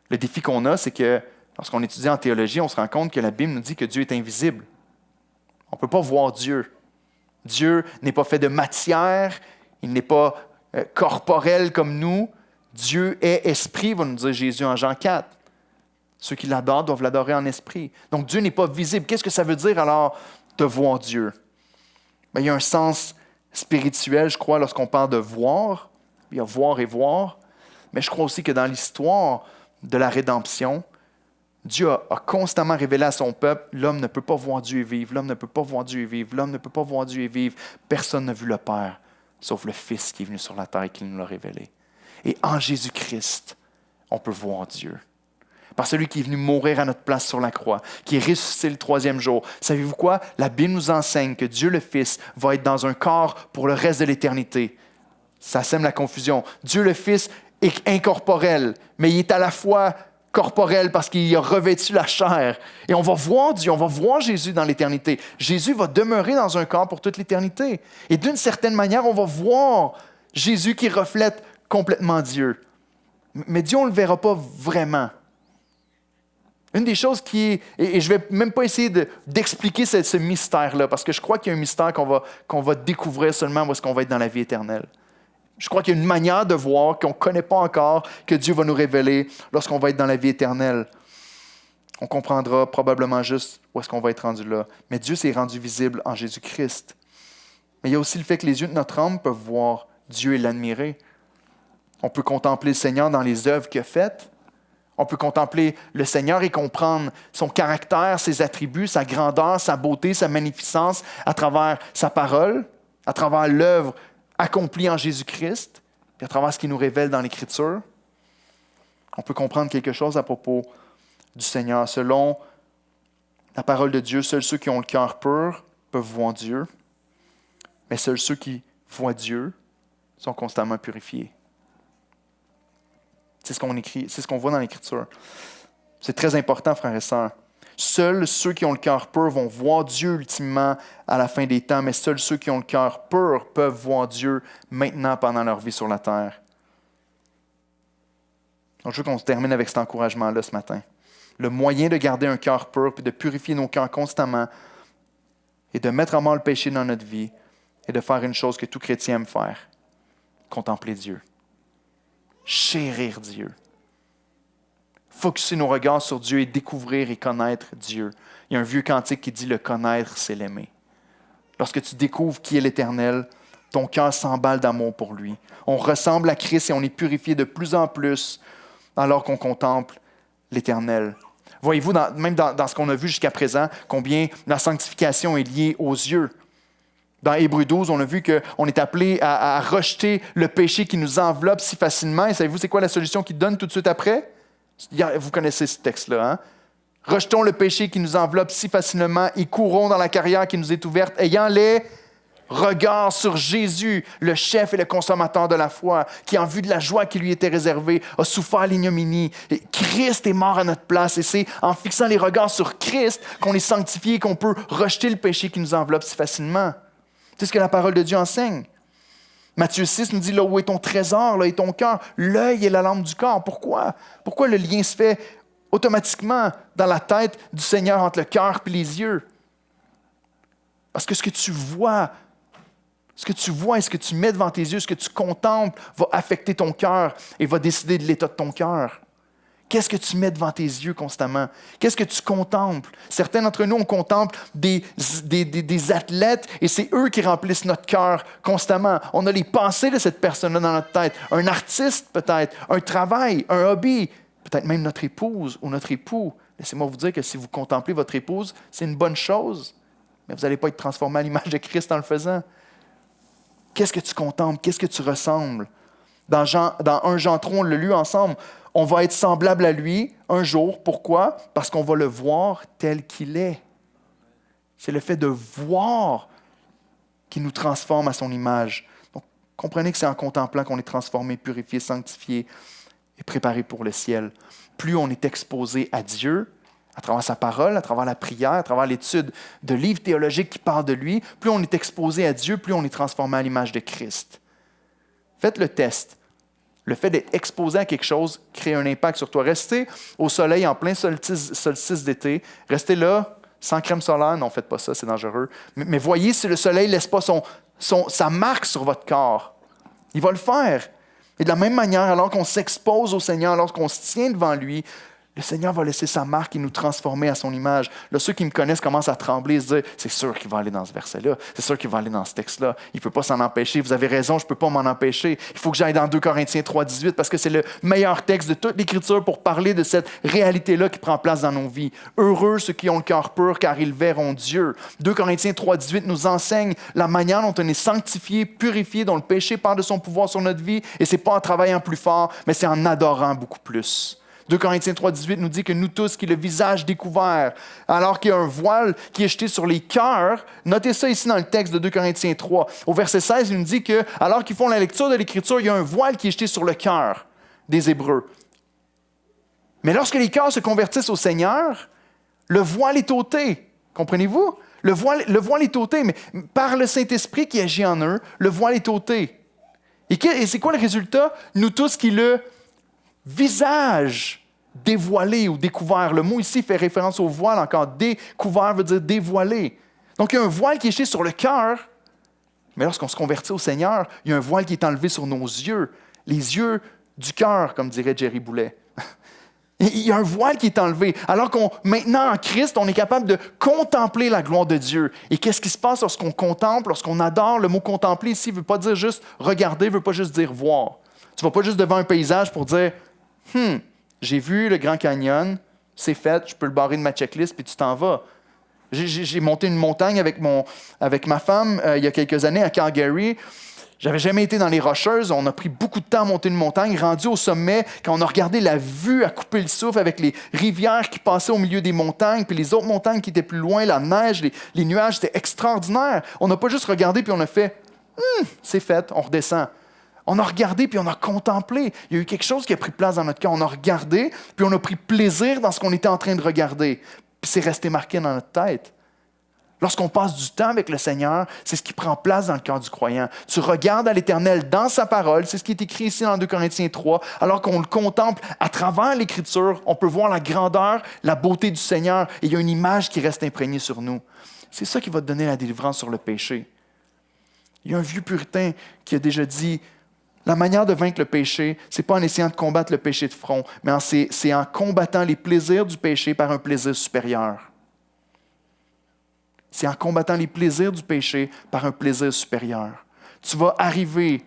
Le défi qu'on a, c'est que lorsqu'on étudie en théologie, on se rend compte que la Bible nous dit que Dieu est invisible. On ne peut pas voir Dieu. Dieu n'est pas fait de matière, il n'est pas corporel comme nous. Dieu est esprit, va nous dire Jésus en Jean 4. Ceux qui l'adorent doivent l'adorer en esprit. Donc Dieu n'est pas visible. Qu'est-ce que ça veut dire alors de voir Dieu? Bien, il y a un sens spirituel, je crois, lorsqu'on parle de voir. Il y a voir et voir. Mais je crois aussi que dans l'histoire de la rédemption, Dieu a constamment révélé à son peuple, l'homme ne peut pas voir Dieu et vivre, l'homme ne peut pas voir Dieu et vivre, l'homme ne peut pas voir Dieu et vivre. Personne n'a vu le Père, sauf le Fils qui est venu sur la terre et qui nous l'a révélé. Et en Jésus-Christ, on peut voir Dieu. Par celui qui est venu mourir à notre place sur la croix, qui est ressuscité le troisième jour. Savez-vous quoi? La Bible nous enseigne que Dieu le Fils va être dans un corps pour le reste de l'éternité. Ça sème la confusion. Dieu le Fils est incorporel, mais il est à la fois corporel parce qu'il a revêtu la chair. Et on va voir Dieu, on va voir Jésus dans l'éternité. Jésus va demeurer dans un corps pour toute l'éternité. Et d'une certaine manière, on va voir Jésus qui reflète complètement Dieu. Mais Dieu, on ne le verra pas vraiment. Une des choses qui est, et je ne vais même pas essayer d'expliquer ce mystère-là, parce que je crois qu'il y a un mystère qu'on va découvrir seulement lorsqu'on va être dans la vie éternelle. Je crois qu'il y a une manière de voir qu'on ne connaît pas encore, que Dieu va nous révéler lorsqu'on va être dans la vie éternelle. On comprendra probablement juste où est-ce qu'on va être rendu là. Mais Dieu s'est rendu visible en Jésus-Christ. Mais il y a aussi le fait que les yeux de notre âme peuvent voir Dieu et l'admirer. On peut contempler le Seigneur dans les œuvres qu'il a faites. On peut contempler le Seigneur et comprendre son caractère, ses attributs, sa grandeur, sa beauté, sa magnificence à travers sa parole, à travers l'œuvre accomplie en Jésus-Christ, et à travers ce qu'il nous révèle dans l'Écriture. On peut comprendre quelque chose à propos du Seigneur. Selon la parole de Dieu, seuls ceux qui ont le cœur pur peuvent voir Dieu, mais seuls ceux qui voient Dieu sont constamment purifiés. C'est ce qu'on écrit, c'est ce qu'on voit dans l'Écriture. C'est très important, frères et sœurs. Seuls ceux qui ont le cœur pur vont voir Dieu ultimement à la fin des temps, mais seuls ceux qui ont le cœur pur peuvent voir Dieu maintenant pendant leur vie sur la terre. Donc, je veux qu'on se termine avec cet encouragement-là ce matin. Le moyen de garder un cœur pur et de purifier nos cœurs constamment et de mettre à mort le péché dans notre vie et de faire une chose que tout chrétien aime faire, contempler Dieu. Chérir Dieu. Focusser nos regards sur Dieu et découvrir et connaître Dieu. Il y a un vieux cantique qui dit « Le connaître, c'est l'aimer ». Lorsque tu découvres qui est l'Éternel, ton cœur s'emballe d'amour pour lui. On ressemble à Christ et on est purifié de plus en plus alors qu'on contemple l'Éternel. Voyez-vous, même dans ce qu'on a vu jusqu'à présent, combien la sanctification est liée aux yeux. Dans Hébreux 12, on a vu qu'on est appelé à rejeter le péché qui nous enveloppe si facilement. Et savez-vous, c'est quoi la solution qu'il donne tout de suite après? Vous connaissez ce texte-là, hein? Rejetons le péché qui nous enveloppe si facilement et courons dans la carrière qui nous est ouverte, ayant les regards sur Jésus, le chef et le consommateur de la foi, qui, en vue de la joie qui lui était réservée, a souffert l'ignominie. Et Christ est mort à notre place et c'est en fixant les regards sur Christ qu'on est sanctifié et qu'on peut rejeter le péché qui nous enveloppe si facilement. C'est ce que la parole de Dieu enseigne. Matthieu 6 nous dit, là où est ton trésor, là est ton cœur. L'œil est la lampe du corps. Pourquoi? Pourquoi le lien se fait automatiquement dans la tête du Seigneur entre le cœur et les yeux? Parce que ce que tu vois et ce que tu mets devant tes yeux, ce que tu contemples, va affecter ton cœur et va décider de l'état de ton cœur. Qu'est-ce que tu mets devant tes yeux constamment? Qu'est-ce que tu contemples? Certains d'entre nous, on contemple des athlètes et c'est eux qui remplissent notre cœur constamment. On a les pensées de cette personne-là dans notre tête. Un artiste peut-être, un travail, un hobby, peut-être même notre épouse ou notre époux. Laissez-moi vous dire que si vous contemplez votre épouse, c'est une bonne chose, mais vous n'allez pas être transformé à l'image de Christ en le faisant. Qu'est-ce que tu contemples? Qu'est-ce que tu ressembles? Dans 1 Jean 3, on l'a lu ensemble. On va être semblable à lui un jour. Pourquoi? Parce qu'on va le voir tel qu'il est. C'est le fait de voir qui nous transforme à son image. Donc, comprenez que c'est en contemplant qu'on est transformé, purifié, sanctifié et préparé pour le ciel. Plus on est exposé à Dieu, à travers sa parole, à travers la prière, à travers l'étude de livres théologiques qui parlent de lui, plus on est exposé à Dieu, plus on est transformé à l'image de Christ. Faites le test. Le fait d'être exposé à quelque chose crée un impact sur toi. Restez au soleil en plein solstice d'été. Restez là, sans crème solaire. Non, faites pas ça, c'est dangereux. Mais voyez si le soleil ne laisse pas sa marque sur votre corps. Il va le faire. Et de la même manière, alors qu'on s'expose au Seigneur, alors qu'on se tient devant lui, le Seigneur va laisser sa marque et nous transformer à son image. Là, ceux qui me connaissent commencent à trembler et se dire, c'est sûr qu'il va aller dans ce verset-là, c'est sûr qu'il va aller dans ce texte-là. Il ne peut pas s'en empêcher. Vous avez raison, je ne peux pas m'en empêcher. Il faut que j'aille dans 2 Corinthiens 3,18 parce que c'est le meilleur texte de toute l'Écriture pour parler de cette réalité-là qui prend place dans nos vies. Heureux ceux qui ont le cœur pur car ils verront Dieu. 2 Corinthiens 3,18 nous enseigne la manière dont on est sanctifié, purifié, dont le péché part de son pouvoir sur notre vie. Et ce n'est pas en travaillant plus fort, mais c'est en adorant beaucoup plus. 2 Corinthiens 3,18 nous dit que nous tous, qui le visage découvert, alors qu'il y a un voile qui est jeté sur les cœurs, notez ça ici dans le texte de 2 Corinthiens 3. Au verset 16, il nous dit que, alors qu'ils font la lecture de l'Écriture, il y a un voile qui est jeté sur le cœur des Hébreux. Mais lorsque les cœurs se convertissent au Seigneur, le voile est ôté. Comprenez-vous? Le voile est ôté, mais par le Saint-Esprit qui agit en eux, le voile est ôté. Et c'est quoi le résultat? Nous tous qui le visage dévoilé ou découvert. Le mot ici fait référence au voile encore. Découvert veut dire dévoilé. Donc, il y a un voile qui est jeté sur le cœur, mais lorsqu'on se convertit au Seigneur, il y a un voile qui est enlevé sur nos yeux, les yeux du cœur, comme dirait Jerry Boulet. Il y a un voile qui est enlevé. Alors maintenant, en Christ, on est capable de contempler la gloire de Dieu. Et qu'est-ce qui se passe lorsqu'on contemple, lorsqu'on adore? Le mot contempler ici ne veut pas dire juste regarder, ne veut pas juste dire voir. Tu ne vas pas juste devant un paysage pour dire j'ai vu le Grand Canyon, c'est fait, je peux le barrer de ma checklist, puis tu t'en vas. J'ai monté une montagne avec ma femme il y a quelques années à Calgary. J'avais jamais été dans les Rocheuses. On a pris beaucoup de temps à monter une montagne. Rendu au sommet, quand on a regardé la vue à couper le souffle avec les rivières qui passaient au milieu des montagnes, puis les autres montagnes qui étaient plus loin, la neige, les nuages, c'était extraordinaire. On n'a pas juste regardé puis on a fait c'est fait, on redescend. On a regardé puis on a contemplé. Il y a eu quelque chose qui a pris place dans notre cœur. On a regardé puis on a pris plaisir dans ce qu'on était en train de regarder. Puis c'est resté marqué dans notre tête. Lorsqu'on passe du temps avec le Seigneur, c'est ce qui prend place dans le cœur du croyant. Tu regardes à l'Éternel dans sa parole, c'est ce qui est écrit ici dans 2 Corinthiens 3, alors qu'on le contemple à travers l'Écriture, on peut voir la grandeur, la beauté du Seigneur, et il y a une image qui reste imprégnée sur nous. C'est ça qui va te donner la délivrance sur le péché. Il y a un vieux puritain qui a déjà dit, la manière de vaincre le péché, ce n'est pas en essayant de combattre le péché de front, mais c'est en combattant les plaisirs du péché par un plaisir supérieur. C'est en combattant les plaisirs du péché par un plaisir supérieur. Tu vas arriver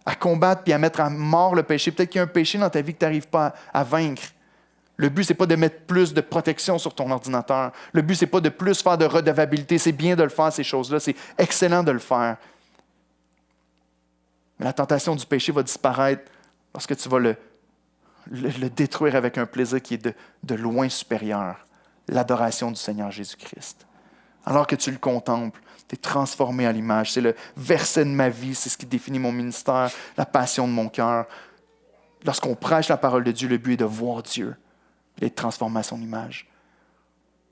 à combattre puis à mettre à mort le péché. Peut-être qu'il y a un péché dans ta vie que tu n'arrives pas à vaincre. Le but, ce n'est pas de mettre plus de protection sur ton ordinateur. Le but, ce n'est pas de plus faire de redevabilité. C'est bien de le faire, ces choses-là. C'est excellent de le faire. Mais la tentation du péché va disparaître lorsque tu vas le détruire avec un plaisir qui est de loin supérieur. L'adoration du Seigneur Jésus-Christ. Alors que tu le contemples, tu es transformé à l'image. C'est le verset de ma vie, c'est ce qui définit mon ministère, la passion de mon cœur. Lorsqu'on prêche la parole de Dieu, le but est de voir Dieu et d'être transformé à son image.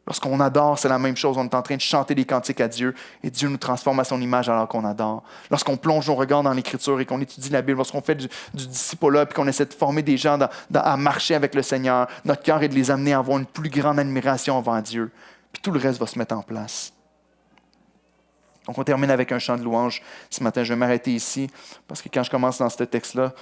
Lorsqu'on adore, c'est la même chose. On est en train de chanter des cantiques à Dieu et Dieu nous transforme à son image alors qu'on adore. Lorsqu'on plonge nos regards dans l'Écriture et qu'on étudie la Bible, lorsqu'on fait du discipulat et qu'on essaie de former des gens à marcher avec le Seigneur, notre cœur est de les amener à avoir une plus grande admiration envers Dieu. Puis tout le reste va se mettre en place. Donc on termine avec un chant de louange. Ce matin, je vais m'arrêter ici parce que quand je commence dans ce texte-là,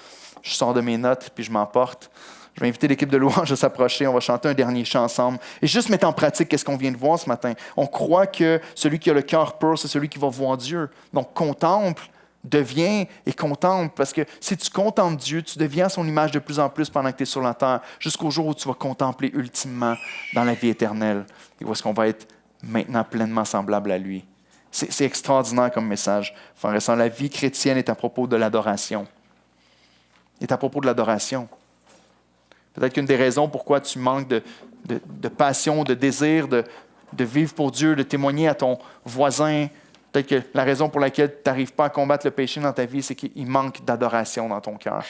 je sors de mes notes puis je m'emporte. Je vais inviter l'équipe de louange à s'approcher. On va chanter un dernier chant ensemble. Et juste mettre en pratique qu'est-ce qu'on vient de voir ce matin. On croit que celui qui a le cœur pur, c'est celui qui va voir Dieu. Donc, contemple, deviens et contemple. Parce que si tu contemples Dieu, tu deviens son image de plus en plus pendant que tu es sur la terre, jusqu'au jour où tu vas contempler ultimement dans la vie éternelle. Et où est-ce qu'on va être maintenant pleinement semblable à lui. C'est extraordinaire comme message. Frères et sœurs, la vie chrétienne est à propos de l'adoration. Est à propos de l'adoration. Peut-être qu'une des raisons pourquoi tu manques de passion, de désir, de de vivre pour Dieu, de témoigner à ton voisin. Peut-être que la raison pour laquelle tu n'arrives pas à combattre le péché dans ta vie, c'est qu'il manque d'adoration dans ton cœur.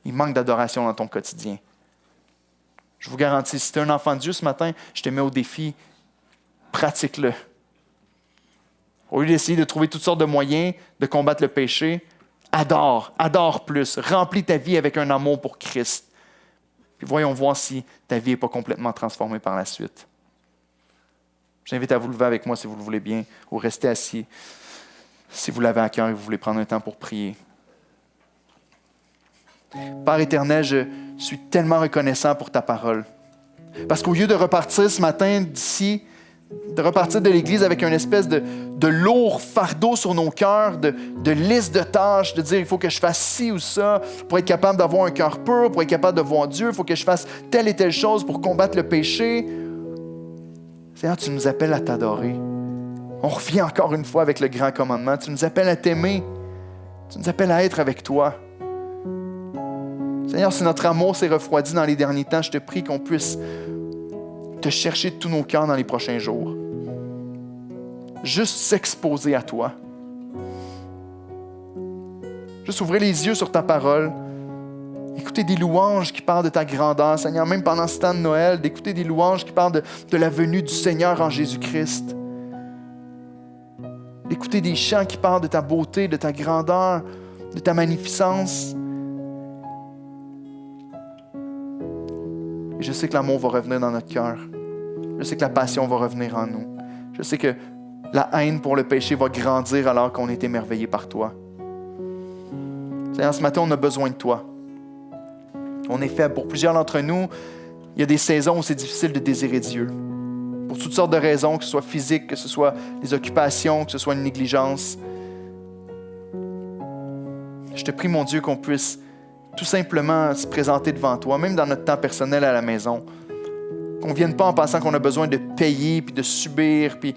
Il manque d'adoration dans ton quotidien. Je vous garantis, si tu es un enfant de Dieu ce matin, je te mets au défi, pratique-le. Au lieu d'essayer de trouver toutes sortes de moyens de combattre le péché, adore plus. Remplis ta vie avec un amour pour Christ. Puis voyons voir si ta vie n'est pas complètement transformée par la suite. J'invite à vous lever avec moi si vous le voulez bien, ou rester assis si vous l'avez à cœur et vous voulez prendre un temps pour prier. Père éternel, je suis tellement reconnaissant pour ta parole. Parce qu'au lieu de repartir ce matin d'ici, de repartir de l'Église avec une espèce de lourd fardeau sur nos cœurs, de liste de tâches, de dire il faut que je fasse ci ou ça pour être capable d'avoir un cœur pur, pour être capable de voir Dieu, il faut que je fasse telle et telle chose pour combattre le péché. Seigneur, tu nous appelles à t'adorer. On revient encore une fois avec le grand commandement. Tu nous appelles à t'aimer. Tu nous appelles à être avec toi. Seigneur, si notre amour s'est refroidi dans les derniers temps, je te prie qu'on puisse te chercher de tous nos cœurs dans les prochains jours. Juste s'exposer à toi. Juste ouvrir les yeux sur ta parole. Écouter des louanges qui parlent de ta grandeur, Seigneur, même pendant ce temps de Noël, d'écouter des louanges qui parlent de la venue du Seigneur en Jésus-Christ. D'écouter des chants qui parlent de ta beauté, de ta grandeur, de ta magnificence. Et je sais que l'amour va revenir dans notre cœur. Je sais que la passion va revenir en nous. Je sais que la haine pour le péché va grandir alors qu'on est émerveillé par toi. Seigneur, ce matin, on a besoin de toi. On est faible. Pour plusieurs d'entre nous, il y a des saisons où c'est difficile de désirer Dieu. Pour toutes sortes de raisons, que ce soit physique, que ce soit des occupations, que ce soit une négligence. Je te prie, mon Dieu, qu'on puisse tout simplement se présenter devant toi, même dans notre temps personnel à la maison. Qu'on ne vienne pas en pensant qu'on a besoin de payer, puis de subir, puis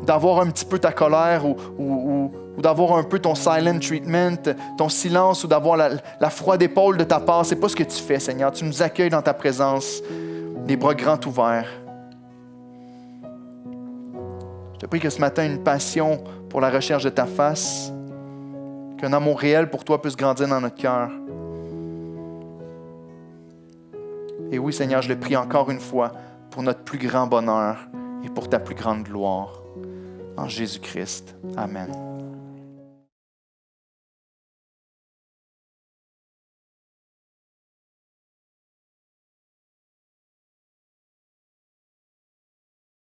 d'avoir un petit peu ta colère ou d'avoir un peu ton silent treatment, ton silence ou d'avoir la froide épaule de ta part. Ce n'est pas ce que tu fais, Seigneur. Tu nous accueilles dans ta présence, les bras grands ouverts. Je te prie que ce matin, une passion pour la recherche de ta face, qu'un amour réel pour toi puisse grandir dans notre cœur. Et oui, Seigneur, je le prie encore une fois pour notre plus grand bonheur et pour ta plus grande gloire. En Jésus-Christ. Amen.